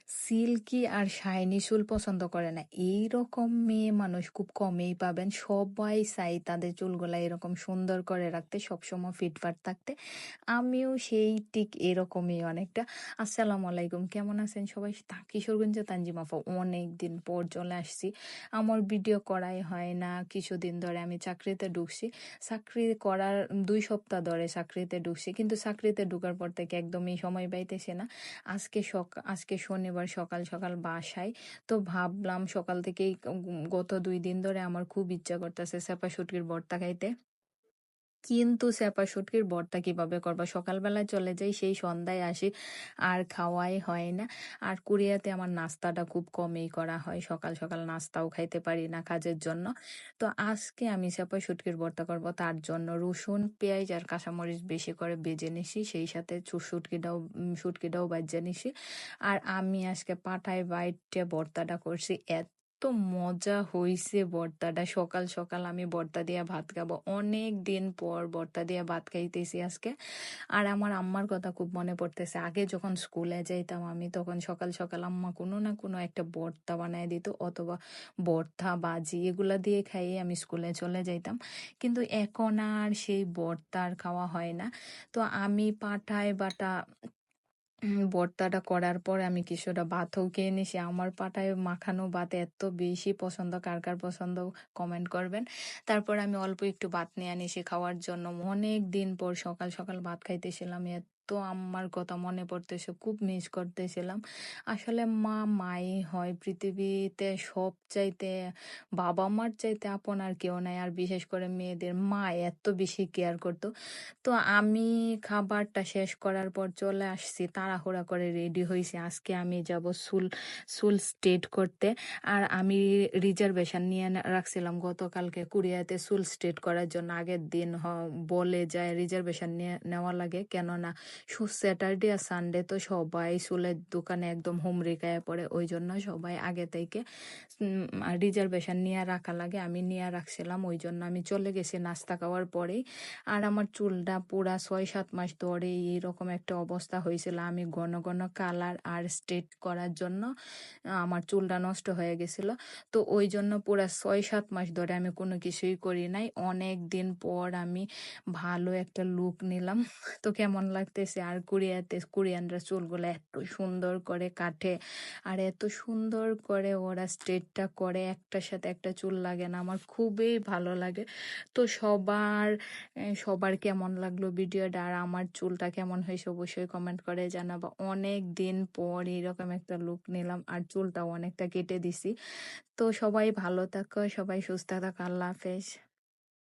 Silky আর shiny চুল পছন্দ করে না এইরকম মেয়ে মানুষ খুব কমই পাবেন। সবাই চাই তাদের চুলগুলা এরকম সুন্দর করে রাখতে, সবসময় ফিটফাট থাকতে। আমিও সেই ঠিক এরকমই অনেকটা। আসসালামু আলাইকুম, কেমন আছেন সবাই? কিশোরগঞ্জ তানজিমা আপা, অনেকদিন পর চলে আসছি। আমার ভিডিও করাই হয় না, কিছুদিন ধরে আমি চাকরিতে ঢুকছি। চাকরি করার 2 সপ্তাহ ধরে চাকরিতে ঢুকছি, কিন্তু চাকরিতে ঢুকার পর থেকে একদমই সময় পাইতেছি না। আজকে শনিবার সকাল সকাল বাসায়, তো ভাবলাম সকাল থেকেই গত 2 দিন ধরে আমার খুব ইচ্ছা করতেছে চাপা শুটকির ভর্তা খাইতে। কিন্তু চাপা শুটকির ভর্তা কিভাবে করবো? সকালবেলায় চলে যাই, সেই সন্ধ্যায় আসি, আর খাওয়াই হয় না। আর কোরিয়াতে আমার নাস্তাটা খুব কমই করা হয়, সকাল সকাল নাস্তাও খাইতে পারি না কাজের জন্য। তো আজকে আমি চাপা শুটকির ভর্তা করব, তার জন্য রসুন পেঁয়াজ আর কাঁচামরিচ বেশি করে ভেজে নিছি, সেই সাথে শুটকিটাও ভেজে নিছি। আর আমি আজকে পাটায় বাইটে ভর্তাটা করছি, এত মজা হইছে ভর্তাটা। সকাল সকাল আমি ভর্তা দিয়ে ভাত খাবো, অনেক দিন পর ভর্তা দিয়ে ভাত খাইতেছি আজকে। আর আমার আম্মার কথা খুব মনে পড়তেছে। আগে যখন স্কুলে যাইতাম আমি, তখন সকাল সকাল আম্মা কোনো না কোনো একটা ভর্তা বানায় দিত, অথবা ভর্তা বাজি এগুলা দিয়ে খাইয়ে আমি স্কুলে চলে যাইতাম। কিন্তু এখন আর সেই ভর্তা আর খাওয়া হয় না। তো আমি পাঠায় বাটা ভর্তাটা করার পর আমি কিছুটা ভাতও খেয়ে নিছি। আমার পাটায় মাখানো ভাত এত বেশি পছন্দ, কার কার পছন্দ কমেন্ট করবেন। তারপর আমি অল্প একটু ভাত নিয়ে নিছি খাওয়ার জন্য। অনেক দিন পর সকাল সকাল ভাত খাইতেছিলাম, এত আম্মার কথা মনে পড়তেছে, খুব মিস করতেছিলাম। আসলে মাই হয় পৃথিবীতে, সব চাইতে বাবা মার চাইতে আপন আর কেউ নাই। আর বিশেষ করে মেয়েদের মা এত বেশি কেয়ার করতো। তো আমি খাবারটা শেষ করার পর চলে আসছি, তাড়াহুড়া করে রেডি হয়েছি। আজকে আমি যাব চুল চুল স্ট্রেট করতে। আর আমি রিজার্ভেশন নিয়ে রাখছিলাম গতকালকে কোরিয়াতে চুল স্ট্রেট করার জন্য। আগের দিন বলে যায় রিজার্ভেশন নিয়ে নেওয়া লাগে, কেননা স্যাটারডে আর সানডে তো সবাই চুলের দোকানে একদম হুমড়ি খায় পড়ে, ওই জন্য সবাই আগে থেকে রিজার্ভেশন নিয়ে রাখা লাগে। আমি নিয়ে রাখছিলাম, ওই জন্য আমি চলে গেছি নাস্তা খাওয়ার পরেই। আর আমার চুলটা পুরা 6-7 মাস ধরে এইরকম একটা অবস্থা হয়েছিল। আমি ঘন ঘন কালার আর স্ট্রেট করার জন্য আমার চুলটা নষ্ট হয়ে গেছিল। তো ওই জন্য পুরা 6-7 মাস ধরে আমি কোনো কিছুই করি নাই। অনেক দিন পর আমি ভালো একটা লুক নিলাম। তো কেমন লাগতেছে? আর কোরিয়ানরা চুলগুলো এত সুন্দর করে কাটে, আর এত সুন্দর করে ওরা স্ট্রেটটা করে, একটার সাথে একটা চুল লাগে না। আমার খুবই ভালো লাগে। তো সবার কেমন লাগলো ভিডিওটা, আর আমার চুলটা কেমন হয়েছে অবশ্যই কমেন্ট করে জানাবো। অনেক দিন পর এরকম একটা লুক নিলাম, আর চুলটাও অনেকটা কেটে দিছি। তো সবাই ভালো থাকো, সবাই সুস্থ থাকো, আল্লাহ হাফেজ।